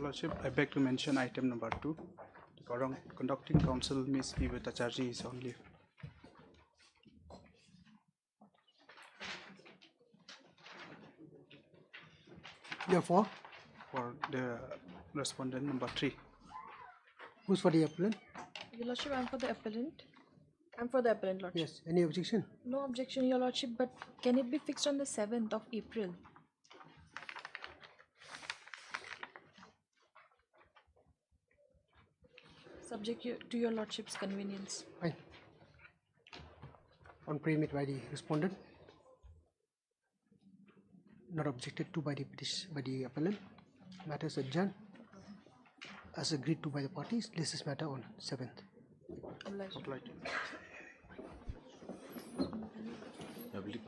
Lordship, I beg to mention item number 2. The conducting counsel, Ms. Viveta Charji, is on leave. Therefore, For the respondent number 3. who's for the appellant? Your Lordship, I'm for the appellant. I'm for the appellant, Lordship. Yes. Any objection? No objection, Your Lordship, but can it be fixed on the 7th of April? Subject to Your Lordship's convenience. Fine. On pre-meet by the respondent. Not objected to by the appellant. Matters adjourned. As agreed to by the parties, this is matter on 7th. Obliged.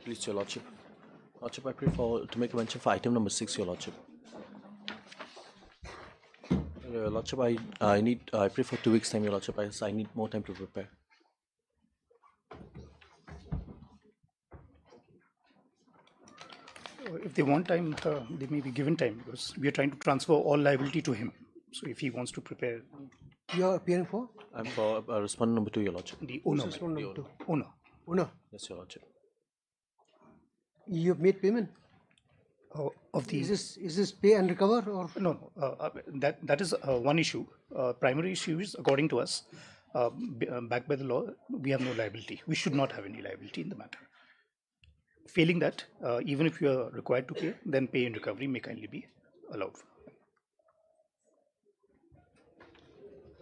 Please, Your Lordship. Lordship, I pray to make a mention for item number 6, Your Lordship. Your Lordship, I pray for 2 weeks time, Your Lordship. I need more time to prepare. If they want time, they may be given time, because we are trying to transfer all liability to him. So if he wants to prepare, You are appearing for? I'm for respondent number 2, Your Lordship. the owner. Respondent number 2. Owner. Owner, Yes, Your Lordship. you have made payment. Of the Is this pay and recover or? no, that is one issue. Primary issue is, according to us, backed by the law, we have no liability. We should not have any liability in the matter. Failing that, even if you are required to pay, then pay and recovery may kindly be allowed.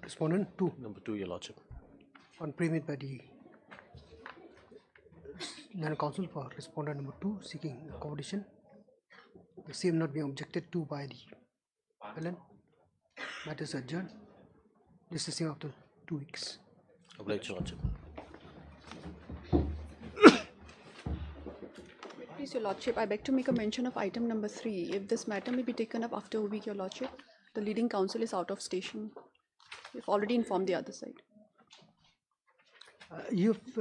Respondent 2. Number 2, Your Lordship. On pre-meet by the Land Council for respondent number 2 seeking accommodation. The same not being objected to by the appellant. Matters adjourned. This is same after 2 weeks. Obliged, Your Lordship. Please, Your Lordship, I beg to make a mention of item number 3. If this matter may be taken up after a week, Your Lordship, the leading counsel is out of station. We've already informed the other side. You've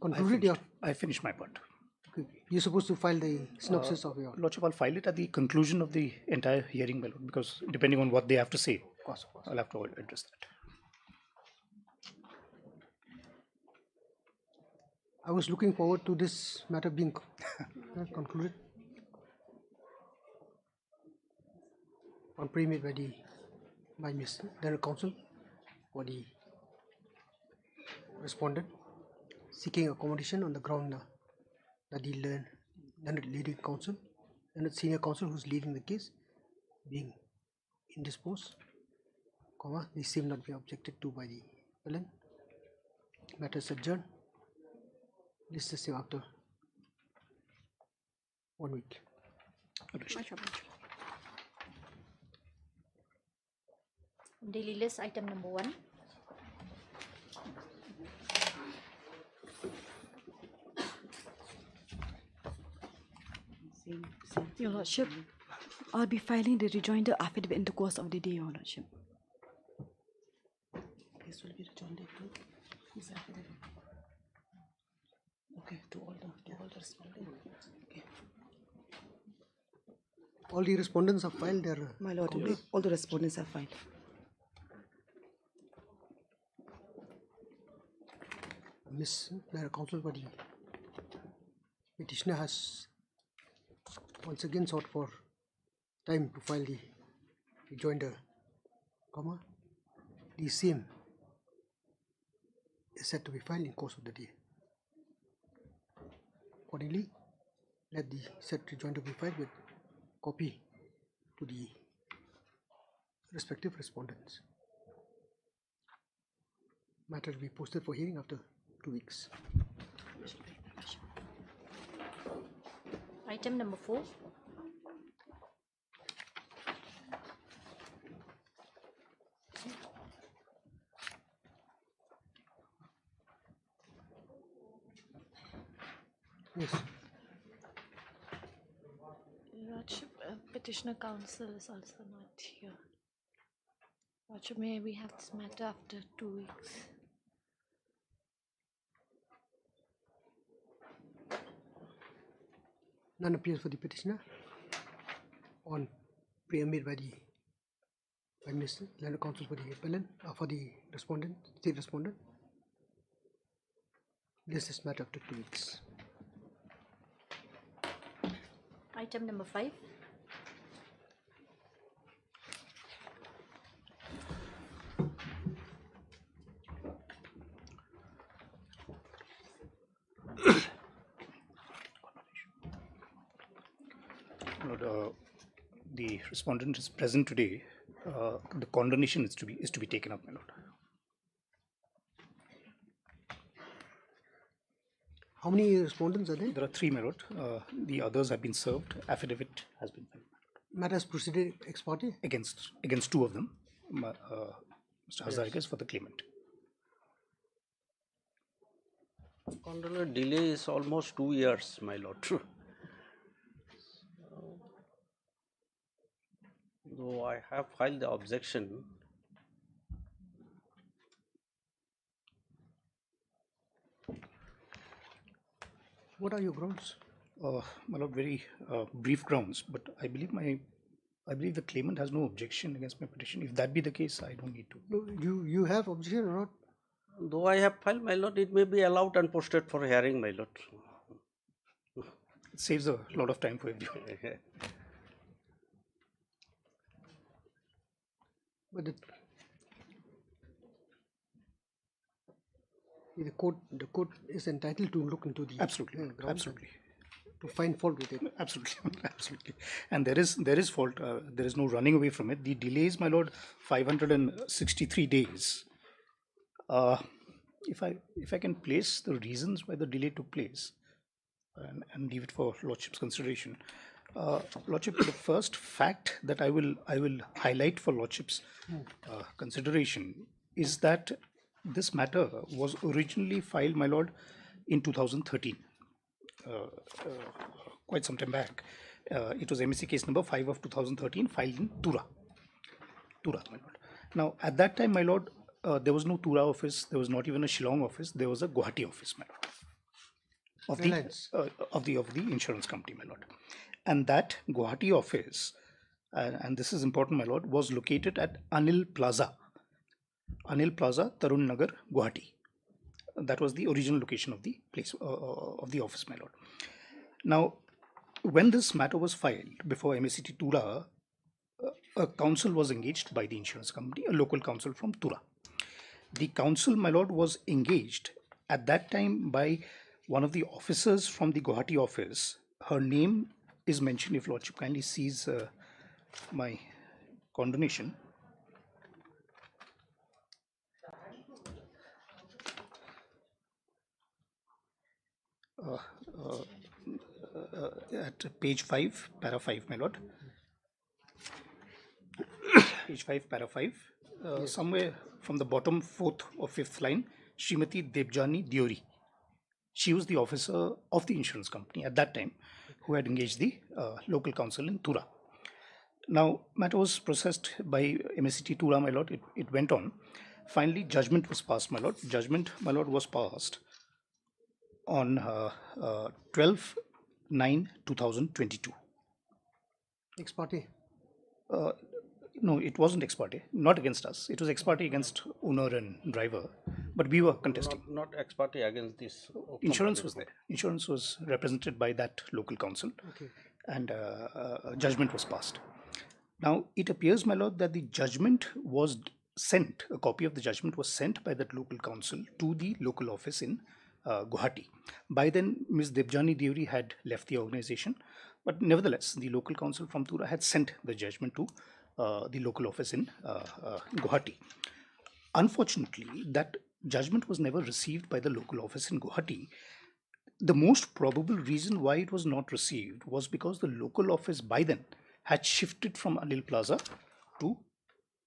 concluded your. I finished my part. You're supposed to file the synopsis of your. Lordship, I'll file it at the conclusion of the entire hearing, my lord, because depending on what they have to say, Of course. I'll have to address that. I was looking forward to this matter being concluded. On pre-meet by Ms. General Counsel for the respondent seeking accommodation on the ground that the leading counsel and the senior counsel who's leading the case being indisposed, the same not be objected to by the appellant. Matters adjourned. This is the same after 1 week. Daily list item number 1. Your Lordship, I'll be filing the rejoinder affidavit in the course of the day, Your Lordship. This will be rejoined to this affidavit. Okay, to all the respondents. Okay. All the respondents have filed their. My lord, all the respondents have filed. Miss Counsel for the petitioner has once again sought for time to file the rejoinder, the same is said to be filed in course of the day. Accordingly, let the said rejoinder be filed with copy to the respective respondents. Matter will be posted for hearing after 2 weeks. Item number 4. Yes. Lordship, petitioner counsel is also not here. Lordship, may we have this matter after 2 weeks? None appears for the petitioner on preamble by the Prime Minister, Land Council for the appellant, for the respondent, state respondent. This matter after 2 weeks. Item number 5. The respondent is present today. The condemnation is to be taken up, my lord. How many respondents are there? There are 3, my lord. The others have been served. Affidavit has been filed. Matter has proceeded ex parte? Against 2 of them. Mr. Hazarika is for the claimant. Controller, delay is almost 2 years, my lord. Though I have filed the objection, What are your grounds? My lord, very brief grounds, but I believe the claimant has no objection against my petition. If that be the case, I don't need to. No, you have objection or not? though I have filed, my lord, it may be allowed and posted for hearing, my lord. It saves a lot of time for everyone. But the court is entitled to look into the Absolutely, grounds absolutely, to find fault with it. absolutely, absolutely. And there is fault. There is no running away from it. The delays, my lord, 563 days. If I can place the reasons why the delay took place, and leave it for lordship's consideration. Lordship, the first fact that I will highlight for lordship's consideration is that this matter was originally filed, my lord, in 2013, quite some time back. It was MSC case number 5 of 2013, filed in Tura, my lord. Now, at that time, my lord, there was no Tura office, there was not even a Shillong office, there was a Guwahati office, my lord, of the insurance company, my lord. And that Guwahati office, and this is important, my lord, was located at Anil Plaza, Tarun Nagar, Guwahati. That was the original location of the place, of the office, my lord. Now, when this matter was filed before MACT Tura, a counsel was engaged by the insurance company, a local counsel from Tura. The counsel, my lord, was engaged at that time by one of the officers from the Guwahati office. Her name is mentioned, if lordship kindly sees my condonation. At page 5, para 5, my lord. Page 5, para 5. Somewhere from the bottom 4th or 5th line, Srimati Debjani Diori. She was the officer of the insurance company at that time who had engaged the local counsel in Tura. Now, matter was processed by MSCT Tura, my lord. It went on. Finally, judgment was passed, my lord. Judgment, my lord, was passed on 12/9/2022. Ex parte? No, it wasn't ex parte. Not against us. It was ex parte against owner and driver. But we were contesting. Not ex parte against this. Insurance was there. Insurance was represented by that local counsel. Okay. And judgment was passed. Now, it appears, my lord, that the judgment was sent, a copy of the judgment was sent by that local counsel to the local office in Guwahati. By then, Ms. Debjani Diori had left the organization, but nevertheless, the local counsel from Tura had sent the judgment to the local office in Guwahati. Unfortunately, that judgment was never received by the local office in Guwahati. The most probable reason why it was not received was because the local office by then had shifted from Anil Plaza to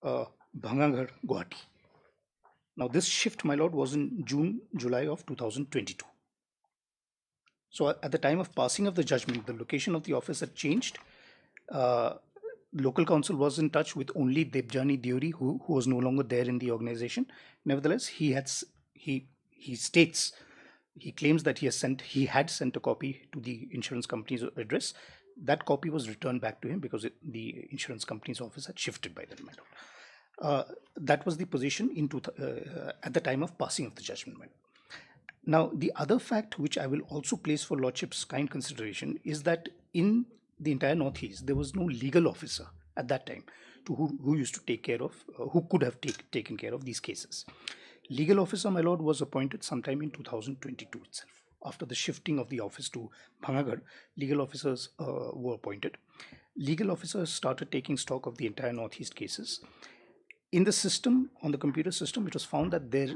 Bhangaghar, Guwahati. Now, this shift, my lord, was in July of 2022. So, at the time of passing of the judgment, the location of the office had changed. Local counsel was in touch with only Debjani Diori, who was no longer there in the organization. Nevertheless, he claims that he had sent a copy to the insurance company's address. That copy was returned back to him because the insurance company's office had shifted by then, my lord. That was the position at the time of passing of the judgment. Now, the other fact which I will also place for Lordship's kind consideration is that in the entire Northeast, there was no legal officer at that time who used to take care of, who could have taken care of these cases. Legal officer, my lord, was appointed sometime in 2022 itself. After the shifting of the office to Bhangagarh, legal officers were appointed. Legal officers started taking stock of the entire Northeast cases. In the system, on the computer system, it was found that there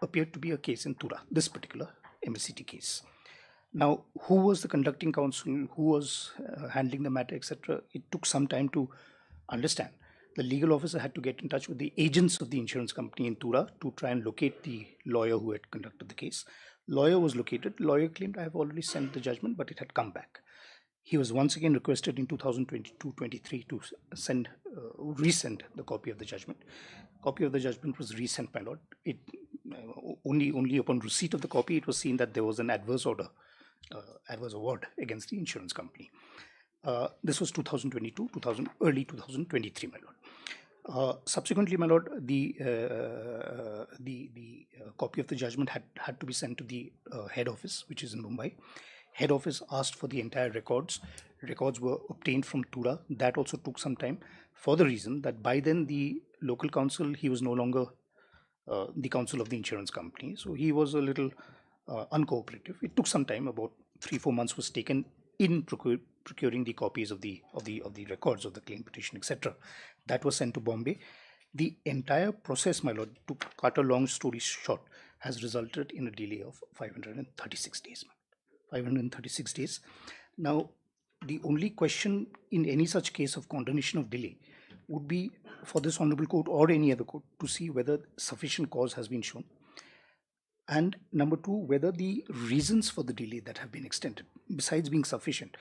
appeared to be a case in Tura, this particular MSCT case. Now, who was the conducting counsel, who was handling the matter, etc., it took some time to understand. The legal officer had to get in touch with the agents of the insurance company in Tura to try and locate the lawyer who had conducted the case. Lawyer was located. Lawyer claimed, I have already sent the judgment, but it had come back. He was once again requested in 2022-23 to resend the copy of the judgment. Copy of the judgment was resent, my lord. It only upon receipt of the copy, it was seen that there was an adverse order, adverse award against the insurance company. This was 2022, early 2023, my lord. Subsequently, my lord, the copy of the judgment had to be sent to the head office, which is in Mumbai. Head office asked for the entire records. Records were obtained from Tura. That also took some time, for the reason that by then the local counsel, he was no longer the counsel of the insurance company. So he was a little uncooperative. It took some time, about 3-4 months was taken in procuring the copies of the records of the claim petition, etc. That was sent to Bombay. The entire process, my lord, to cut a long story short, has resulted in a delay of 536 days. 536 days. Now, the only question in any such case of condonation of delay would be for this honorable court or any other court to see whether sufficient cause has been shown. And number two, whether the reasons for the delay that have been extended, besides being sufficient,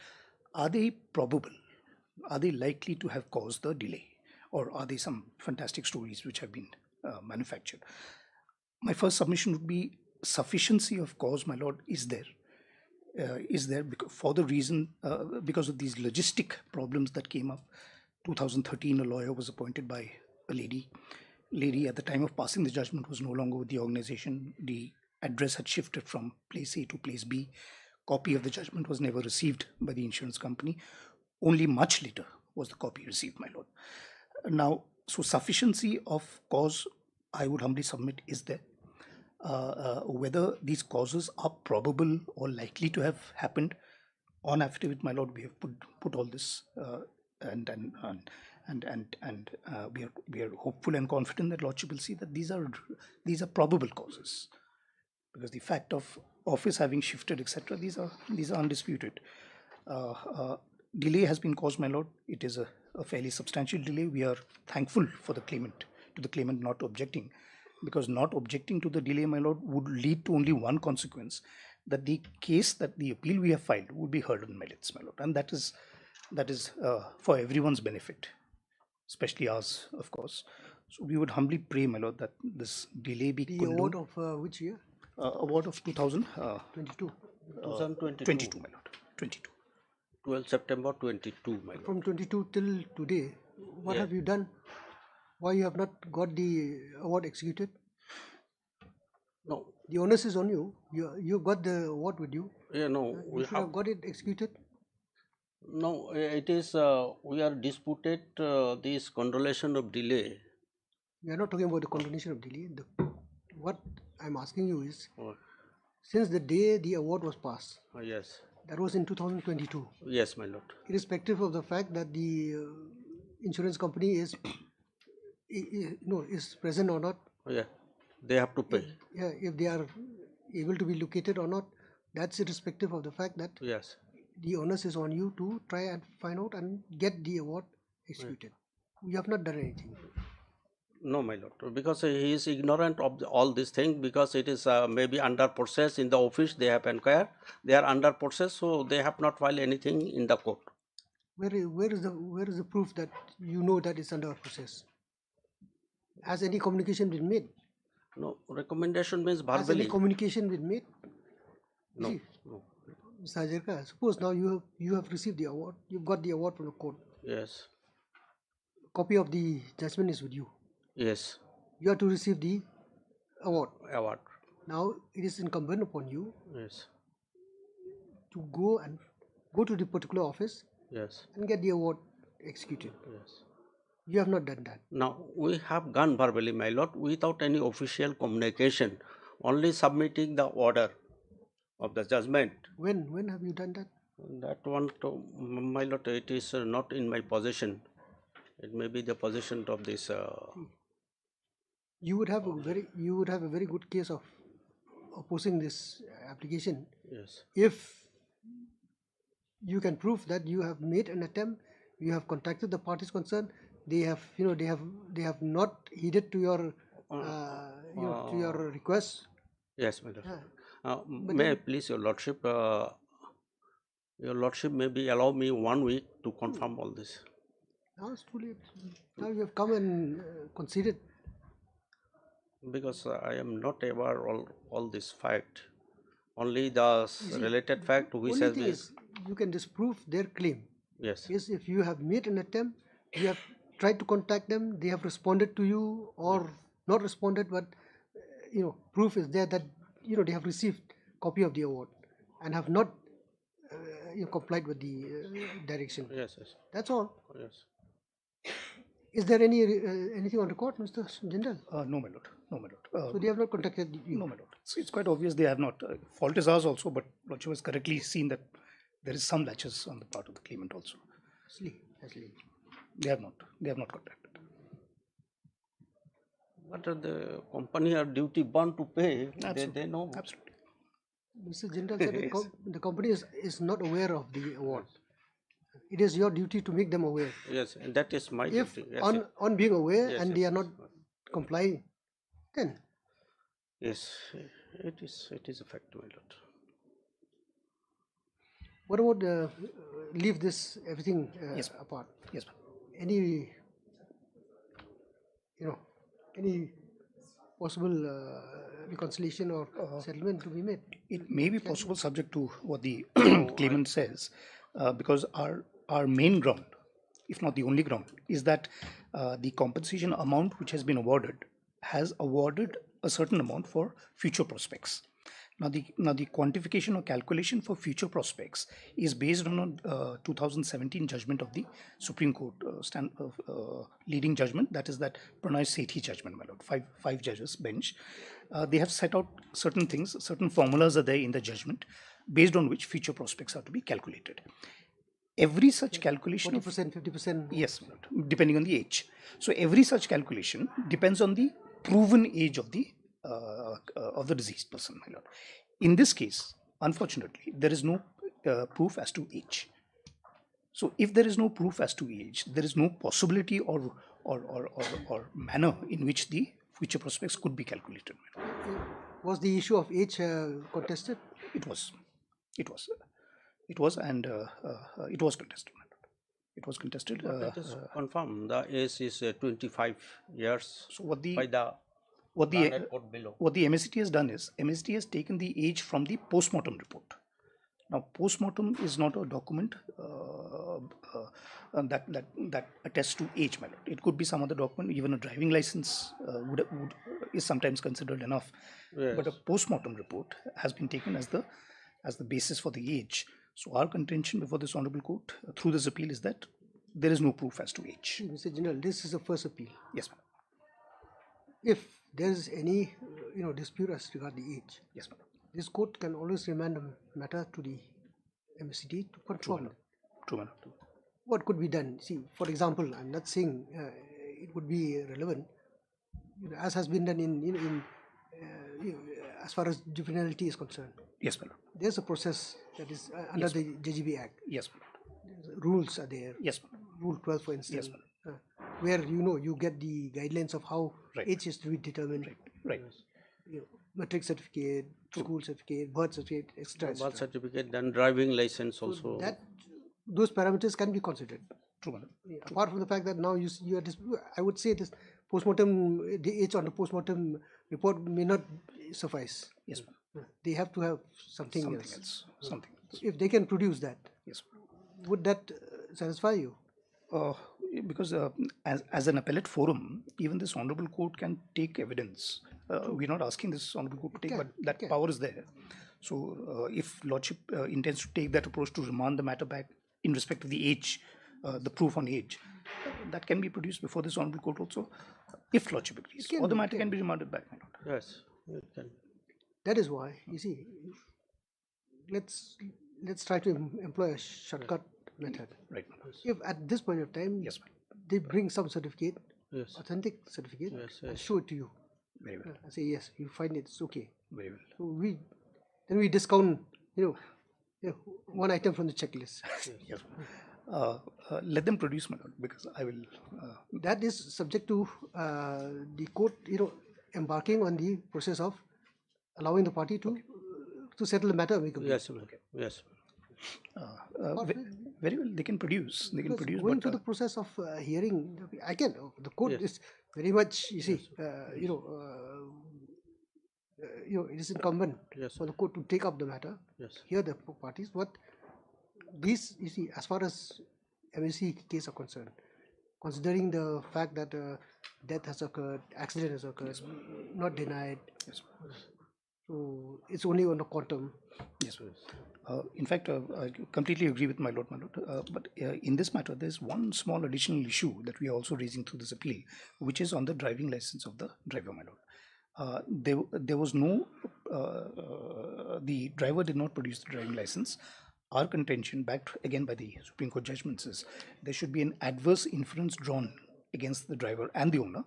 are they probable? Are they likely to have caused the delay? Or are they some fantastic stories which have been manufactured? My first submission would be sufficiency of cause, my lord, is there. For the reason, because of these logistic problems that came up. 2013, a lawyer was appointed by a lady. Lady at the time of passing the judgment was no longer with the organization. The address had shifted from place A to place B. Copy of the judgment was never received by the insurance company. Only much later was the copy received, my lord. Now, so sufficiency of cause, I would humbly submit, is there. Whether these causes are probable or likely to have happened, on affidavit, my lord, we have put all this, and we are hopeful and confident that lordship will see that these are probable causes, because the fact of office having shifted, etc., these are undisputed. Delay has been caused, my lord. It is a fairly substantial delay. We are thankful for the claimant not objecting, because not objecting to the delay, my lord, would lead to only one consequence, that the case, that the appeal we have filed would be heard on merits, my lord, and that is for everyone's benefit, especially ours, of course. So we would humbly pray, my lord, that this delay be the award of which year? Award of 2022. 2022, my lord. 22. 12 September 22, my lord. From 22 till today, what have you done? Why you have not got the award executed? No. The onus is on you. You got the award with you. Yeah, no. You should have got it executed. No, it is, we are disputed this condonation of delay. We are not talking about the condonation of delay. What I'm asking you is, since the day the award was passed, yes, that was in 2022. Yes, my lord. Irrespective of the fact that the insurance company is present or not. Yeah, they have to pay. Yeah, if they are able to be located or not, that's irrespective of the fact that yes, the onus is on you to try and find out and get the award executed. You have not done anything. No, my lord, because he is ignorant of all these things, because it is maybe under process in the office. They have inquired. They are under process, so they have not filed anything in the court. Where is the proof that you know that it's under process? Has any communication been made? No, recommendation means verbally. Has any communication been made? No. See, Mr. Hajarka, suppose now you have received the award. You've got the award from the court. Yes. Copy of the judgment is with you. Yes, You are to receive the award. award. Now it is incumbent upon you Yes, to go to the particular office yes, and get the award executed. yes. You have not done that. Now, we have gone verbally, my lord, without any official communication, only submitting the order of the judgment. When have you done that? That one, my lord, it is not in my possession. It may be the possession of this. You would have a very good case of opposing this application Yes, if you can prove that you have made an attempt, you have contacted the parties concerned, they have not heeded to your to your request. yes, my lord. Yeah. May I please, your lordship, maybe allow me 1 week to confirm all this. Now it's too late. Now you have come and conceded. Because I am not aware all this fact. Only the related fact which Only has thing been. is you can disprove their claim. Yes. Yes, if you have made an attempt, you have tried to contact them, they have responded to you or not responded, but proof is there that they have received copy of the award and have not complied with the direction. Yes, yes, That's all. yes. Is there anything on record, Mr. Jindal? No, my lord. No, my lord. So they have not contacted you? No, my lord. It's quite obvious they have not. Fault is ours also, but lordship has correctly seen that there is some latches on the part of the claimant also. Actually. They have not contacted. But the company are duty bound to pay. They know. Absolutely. Mr. Jindal said the company is not aware of the award. It is your duty to make them aware. Yes, and that is my If duty. Yes, on being aware yes, and yes, they are yes. not complying, then Yes, it is a fact, my lord. what about leave this everything Yes. apart? Yes, ma'am. Any possible reconciliation or settlement to be made? It may be possible subject to what the claimant says, because our main ground, if not the only ground, is that the compensation amount which has been awarded has awarded a certain amount for future prospects. Now the quantification or calculation for future prospects is based on a 2017 judgment of the Supreme Court, leading judgment, that is that Pranay Sethi judgment, my lord, five judges bench. They have set out certain things, certain formulas are there in the judgment based on which future prospects are to be calculated. Every such calculation 40%, 50%? Yes, my lord, depending on the age. So every such calculation depends on the proven age of the deceased person, my lord. In this case, unfortunately, there is no proof as to age. So if there is no proof as to age, there is no possibility or manner in which the future prospects could be calculated. Was the issue of age contested? It was, and it was contested. It was contested. But it is confirmed. The age is 25 years. So what the MSCT has done is MSCT has taken the age from the post-mortem report. Now, post-mortem is not a document that attests to age, my lord. It could be some other document, even a driving license is sometimes considered enough. Yes. But a post-mortem report has been taken as the basis for the age. So our contention before this honourable court through this appeal is that there is no proof as to age. Mr. General, this is the first appeal. Yes, ma'am. If there is any dispute as regard the age, Yes, ma'am. this court can always remand the matter to the MSCT to confirm. True, ma'am. What could be done? See, for example, I'm not saying it would be relevant, as has been done in as far as juvenility is concerned. Yes, ma'am. There's a process that is under the JGB Act. Yes, ma'am. Rules are there. Yes, ma'am. Rule 12, for instance, Yes, where you get the guidelines of how Right. age is to be determined. Right. Matric certificate, school certificate, birth certificate, etc. birth certificate, then driving license also. Those parameters can be considered. True, madam. Apart from the fact that now you are I would say this postmortem, the age on the postmortem report may not suffice. Yes, ma'am. They have to have something else. Something else. If they can produce that, Yes. would that satisfy you? because as an appellate forum, even this honorable court can take evidence. We're not asking this honorable court to take, but that power is there. So if Lordship intends to take that approach to remand the matter back in respect of the age, the proof on age, that can be produced before this honorable court also, if Lordship agrees, or the matter can be remanded back. Yes, it can. That is why, you see, let's try to employ a shortcut method. Right. If at this point of time, Yes, they bring some certificate, Yes. authentic certificate, Yes, and yes. show it to you. very well. I say yes, you find it's okay. Very well. So then we discount, one item from the checklist. Yes. Let them produce, my lord, because I will. That is subject to the court, embarking on the process of allowing the party to settle the matter amicably. Yes, yes. Very well, they can produce. They can Because produce. going But, through the process of hearing, the court Yes. is very much, you see, it is incumbent Yes. for the court to take up the matter, Yes. hear the parties. But these, you see, as far as MSC case are concerned, considering the fact that death has occurred, accident has occurred, not denied, so it's only on the quantum. yes. In fact, I completely agree with my lord. But in this matter, there's one small additional issue that we are also raising through this appeal, which is on the driving license of the driver, my lord. There was no, the driver did not produce the driving license. Our contention, backed again by the Supreme Court judgments, is there should be an adverse inference drawn against the driver and the owner,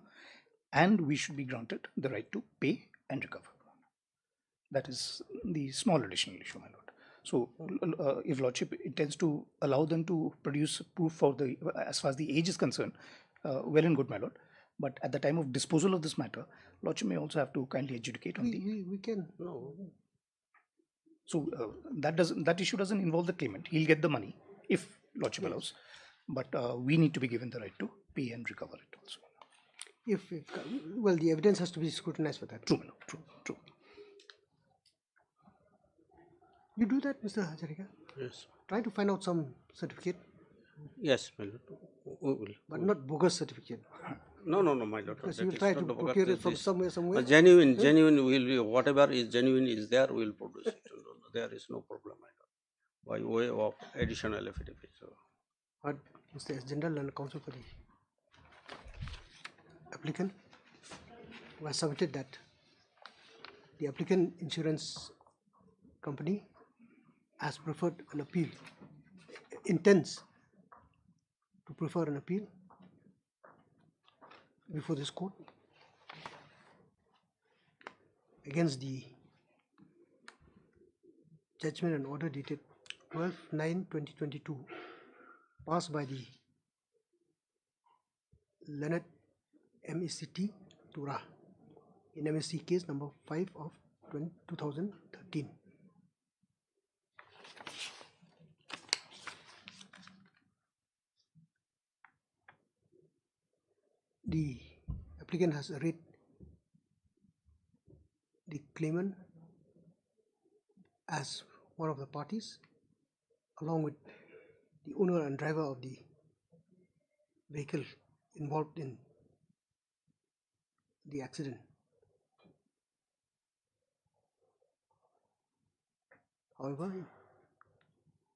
and we should be granted the right to pay and recover. That is the small additional issue, my lord. So, if Lordship intends to allow them to produce proof for as far as the age is concerned, well and good, my lord. But at the time of disposal of this matter, Lordship may also have to kindly adjudicate on We can. No. So that issue doesn't involve the claimant. He'll get the money if Lordship allows, but we need to be given the right to pay and recover it also. If the evidence has to be scrutinized for that. True, my lord. True. You do that, Mr. Hajarika? Yes. Try to find out some certificate, Yes, my lord. We will. but not bogus certificate. No, my lord. Because that you will is try not to the procure bogus, it from this- somewhere. Genuine will be whatever is genuine is there. We will produce it. There is no problem, my lord. By way of additional affidavit. So. But Mr. S. General and counsel for the applicant who has submitted that the applicant insurance company has preferred an appeal, intends to prefer an appeal before this court against the judgment and order dated 12/9/2022 passed by the Leonard MECT Tura in MSC case number 5 of 2013. The applicant has arrayed the claimant as one of the parties, along with the owner and driver of the vehicle involved in the accident. However, in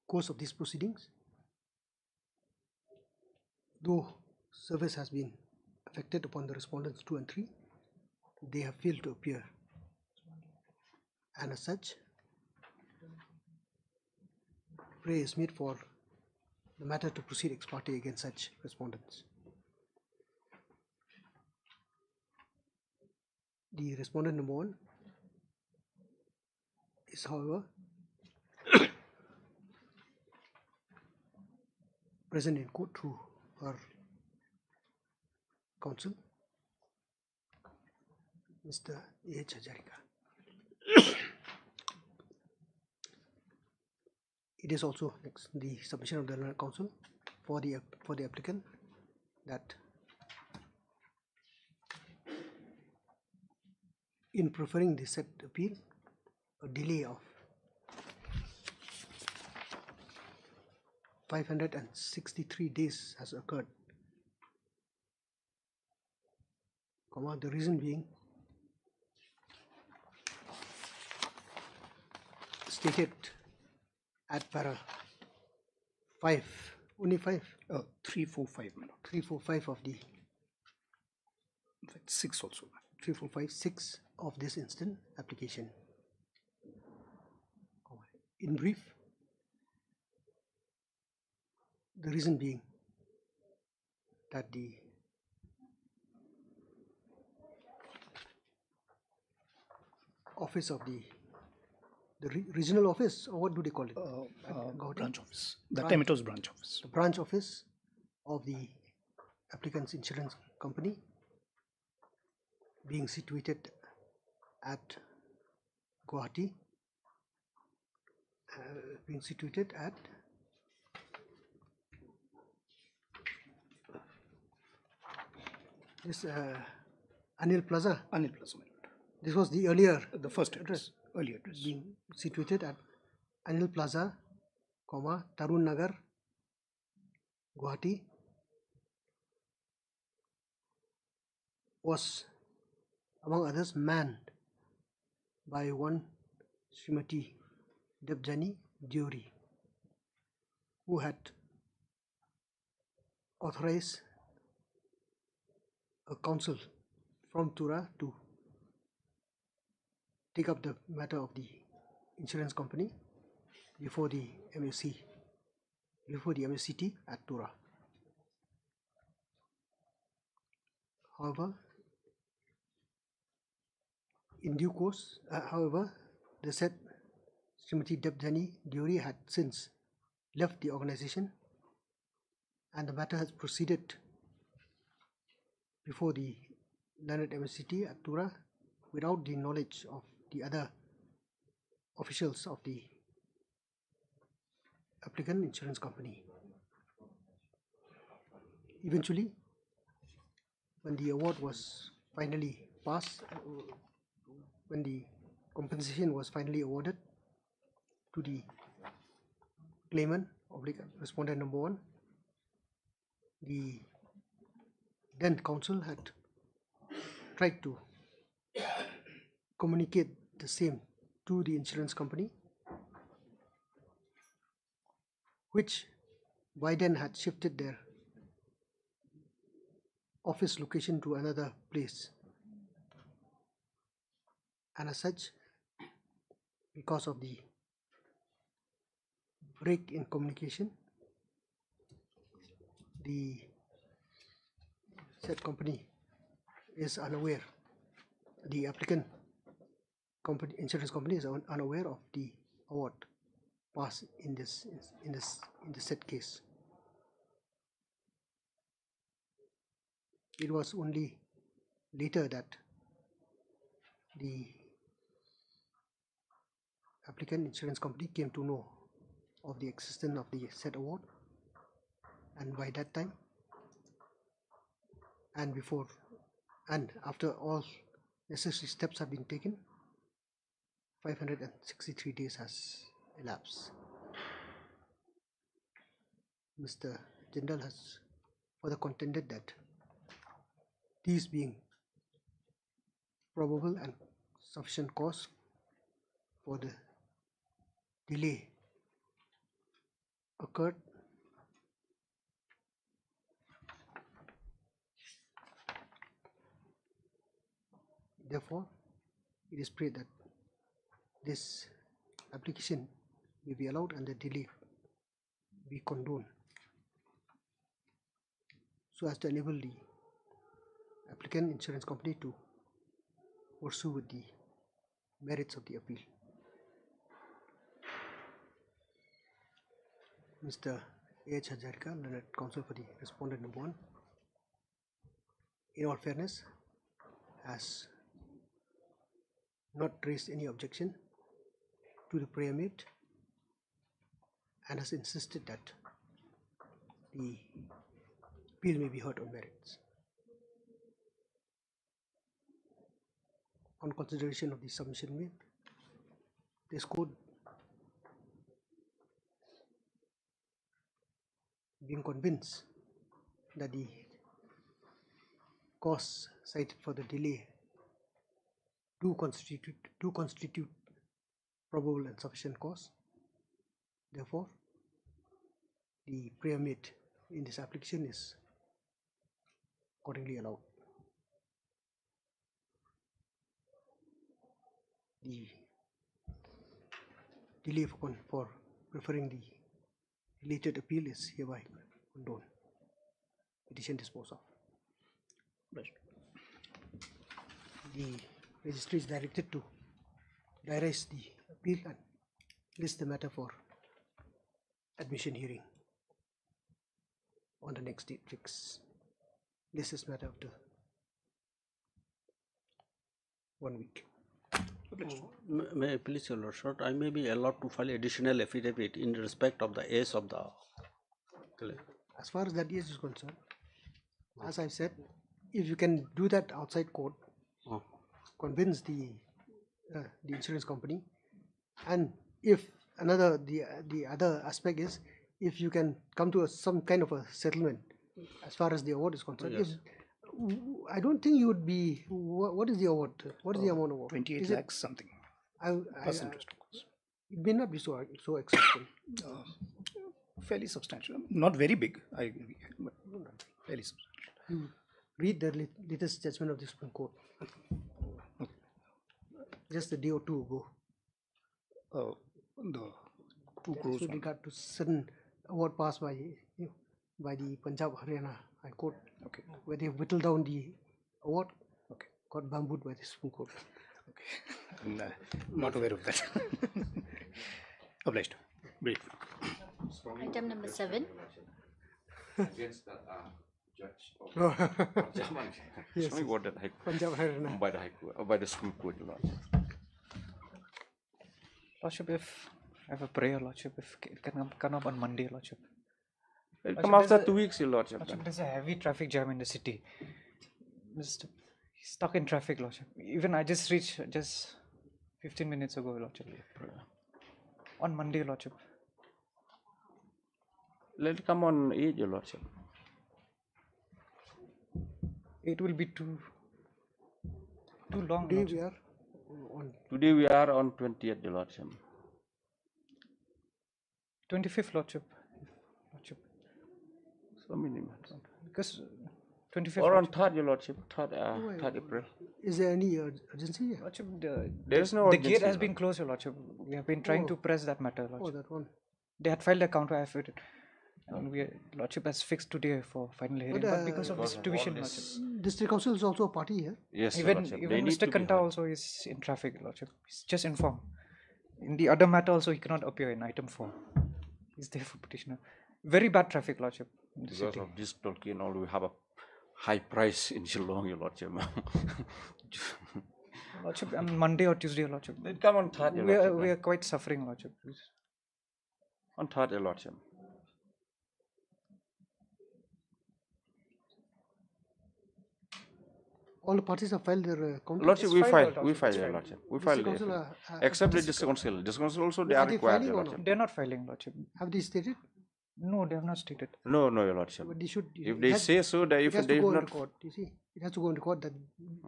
course of these proceedings, though service has been affected upon the respondents 2 and 3, they have failed to appear, and as such, prayer is made for the matter to proceed ex parte against such respondents. The respondent number 1 is, however, present in court through her counsel, Mr. A.H. Hajarika. It is also the submission of the learned counsel for the applicant that in preferring the said appeal, a delay of 563 days has occurred comma, the reason being stated at para 5, only 5, 345, my lord. 345 of the In fact, 6 also. 3456 of this instant application. In brief, the reason being that the office of the regional office, or what do they call it? Branch office. That time it was branch office. The branch office of the applicant's insurance company being situated at Guwahati, being situated at this Anil Plaza. Anil Plaza, my lord. This was the earlier, The first address. Early address. being situated at Anil Plaza, comma, Tarun Nagar, Guwahati, was among others manned by one Srimati Debjani Diori, who had authorized a counsel from Tura to take up the matter of the insurance company before the MSCT at Tura. However, in due course, the said Srimati Debjani Diori had since left the organization, and the matter has proceeded before the learned MSCT at Tura without the knowledge of the other officials of the applicant insurance company. Eventually, when the award was finally passed, when the compensation was finally awarded to the claimant, respondent number 1, the then counsel had tried to communicate the same to the insurance company, which by then had shifted their office location to another place, and as such, because of the break in communication, the said company is unaware, the applicant company, insurance company, is unaware of the award passed in the said case. It was only later that the applicant insurance company came to know of the existence of the said award, and by that time, and before and after all necessary steps have been taken, 563 days has elapsed. Mr. Jindal has further contended that these being probable and sufficient cause for the delay occurred, therefore it is prayed that this application may be allowed and the delay be condoned, so as to enable the applicant insurance company to pursue with the merits of the appeal. Mr. A.H. Hajarika, learned counsel for the respondent number 1, in all fairness, has not raised any objection to the prayer made, and has insisted that the appeal may be heard on merits. On consideration of the submission made, this court, being convinced that the cause cited for the delay do constitute probable and sufficient cause. Therefore, the preemit in this application is accordingly allowed. The delay for preferring the related appeal is hereby condoned. Petition disposed of. The registry is directed to diarize the appeal and list the matter for admission hearing on the next date fix. List this matter after 1 week. May I please, Your Lordship, I may be allowed to file additional affidavit in respect of the age of the claim. As far as that age is concerned, as I said, if you can do that outside court, convince the insurance company, and if the other aspect is if you can come to some kind of a settlement as far as the award is concerned. Yes. I don't think you would be. What is the award? What is the amount of award? 28 lakhs something. Plus interest, of course. It may not be so exceptional. Fairly substantial. Not very big, I agree, but fairly substantial. Read the latest judgment of the Supreme Court. Just a day or two ago. The 2 crores With one. regard to certain award passed by the Punjab Haryana High Court, Okay. where they whittled down the award, Okay. got bambooed by the Supreme Court. Okay. Nah, not aware of that. Obliged. Brief. Item number 7. Against that judge of Punjab. Yes, Something about that Punjab Haryana. by the High Court, by the Supreme Court, Your Lordship. Lordship, if I have a prayer, Lordship, if it can come up on Monday, Lordship. It'll Lordship, come after there's 2 weeks, Your Lordship. Lordship, there's a heavy traffic jam in the city. Just stuck in traffic, Lordship. Even I just reached just 15 minutes ago, Lordship. On Monday, Lordship. Let it come on 8, Your Lordship. It will be too long, Today Lordship. we are on Today we are on 20th, Your Lordship. 25th, Lordship. Lordship. So many months. Because 25th, Or on Lordship. 3rd, Your Lordship. 3rd April. Is there any urgency here? Lordship, There is no the gate urgency, has been Lord. closed, Your Lordship. We have been trying to press that matter, Oh, Lordship. that one. They had filed a counter affidavit, and Lordship has fixed today for final hearing. But because of the situation, Lordship, District Council is also a party here. Yes, Your even Lordship. They even need Mr. to be Kanta heard. also is in traffic, Lordship. He's just informed. In the other matter also, he cannot appear in item 4. He's there for petitioner. Very bad traffic, Lordship, in the Because city. of this talkie and all, we have a high price in Shillong, Your Lordship. Lordship, on Monday or Tuesday, Lordship. Let it come on 3rd, Your We Lordship. are quite suffering, Lordship. On 3rd, Your Lordship. All the parties have filed their counter. Lordship, It's we filed, file, Lordship, it's Your filed. Lordship. We District file the Council affidavit. Except the District Council. District Council also, they Are are they required, filing Your or Lordship. They're not filing, Lordship. Have they stated? No, they have not stated. No, Your Lordship. But they should. If it they has- say so, that it if has they to go not into court. You see, it has to go into court that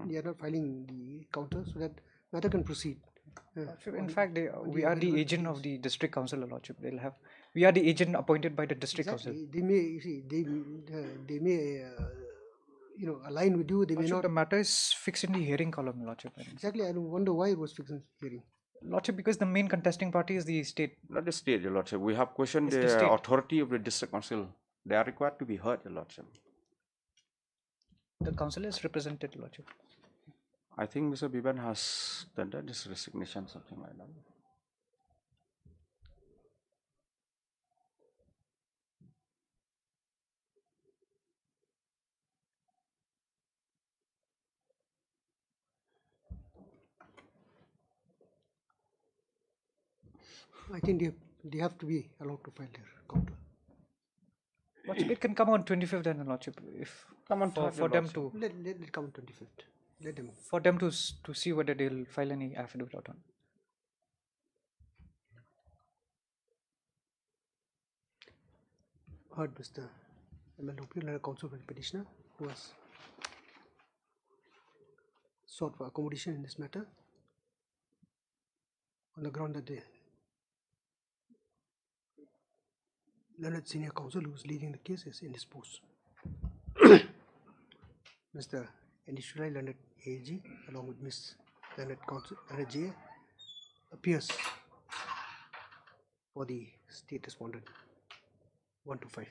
they are not filing the counter, so that matter can proceed. Lordship, in fact, we are the agent of the district council, Lordship. We are the agent appointed by the district council. Exactly. They may, you see, they may, align with you. They may Lordship, not. the matter is fixed in the hearing column, Lordship. Exactly. I wonder why it was fixed in hearing. Lordship, because the main contesting party is the state. Not the state, Your Lordship. We have questioned It's the the state. authority of the District Council. They are required to be heard, Your Lordship. The council is represented, Lordship. I think Mr. Biban has tendered his resignation, something like that. I think they have to be allowed to file their counter. Lordship, it can come on 25th then, Lordship. If Come on, for Your them Lordship. to Let it come 25th. Let them. for them to see whether they'll file any affidavit or not. Heard Mr. ML Opinion Council for the petitioner who has sought for accommodation in this matter on the ground that the learned senior counsel who is leading the case is indisposed. Mr. Initially learned AG along with Miss learned counsel learned J appears for the state respondent 1 to 5.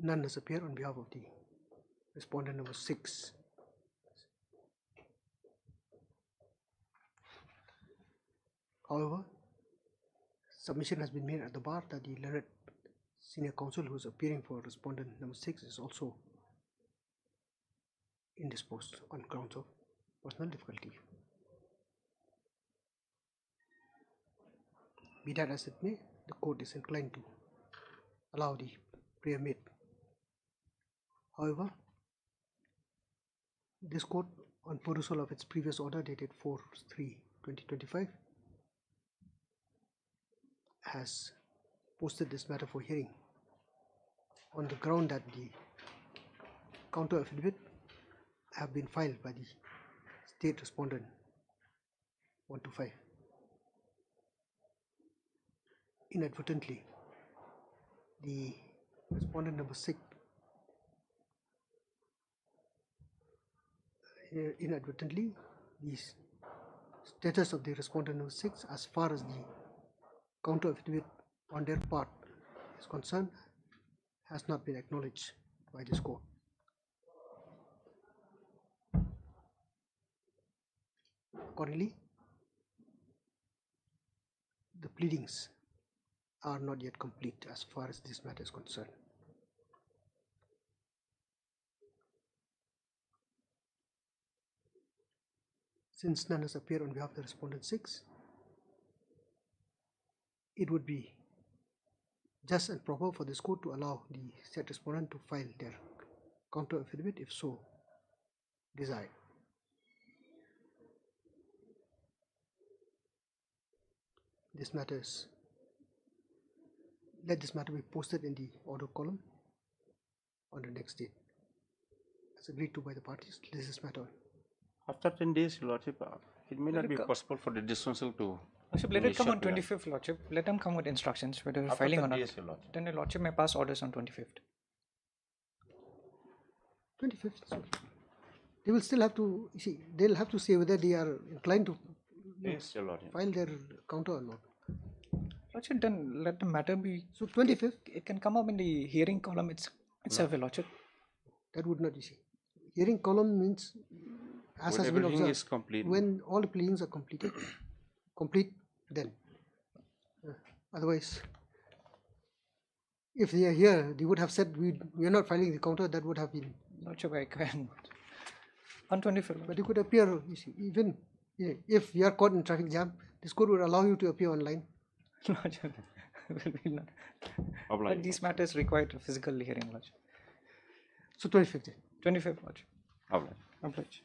None has appeared on behalf of the respondent number 6. However, submission has been made at the bar that the learned senior counsel who is appearing for respondent number 6 is also indisposed on grounds of personal difficulty. Be that as it may, the court is inclined to allow the prayer made. However, this court, on perusal of its previous order dated 4/3/2025, has posted this matter for hearing on the ground that the counter affidavit have been filed by the state respondent 1 to 5. Inadvertently, the respondent number 6 inadvertently the status of the respondent number 6 as far as the counter affidavit on their part is concerned has not been acknowledged by this court. Accordingly, the pleadings are not yet complete as far as this matter is concerned. Since none has appeared on behalf of the respondent 6, it would be just and proper for this court to allow the said respondent to file their counter affidavit if so desired. Let this matter be posted in the order column on the next date. As agreed to by the parties, this is matter. After 10 days, Your Lordship, it may not be possible for the dismissal to. Lordship, let it come on 25th, Lordship. Let them come with instructions whether After filing or 10 not. days, Your Lordship. Then the Lordship may pass orders on 25th. 25th. So they will still have to see. They'll have to say whether they are inclined to Yes, Your Lordship. file their counter or not. Lordship, then let the matter be. So 25th. It can come up in the hearing column itself, Your Lordship. That would not be see. Hearing column means, as When has been everything observed, is complete. when all the pleadings are completed, complete then. Otherwise, if they are here, they would have said we are not filing the counter. That would have been. Lordship, I can. On 25th. But you could appear, you see, even if you are caught in traffic jam, this court would allow you to appear online. Lordship, will not. Obliged. But these matters require a physical hearing, Lordship. So 25th. 25th, Lordship. Obliged. Obliged.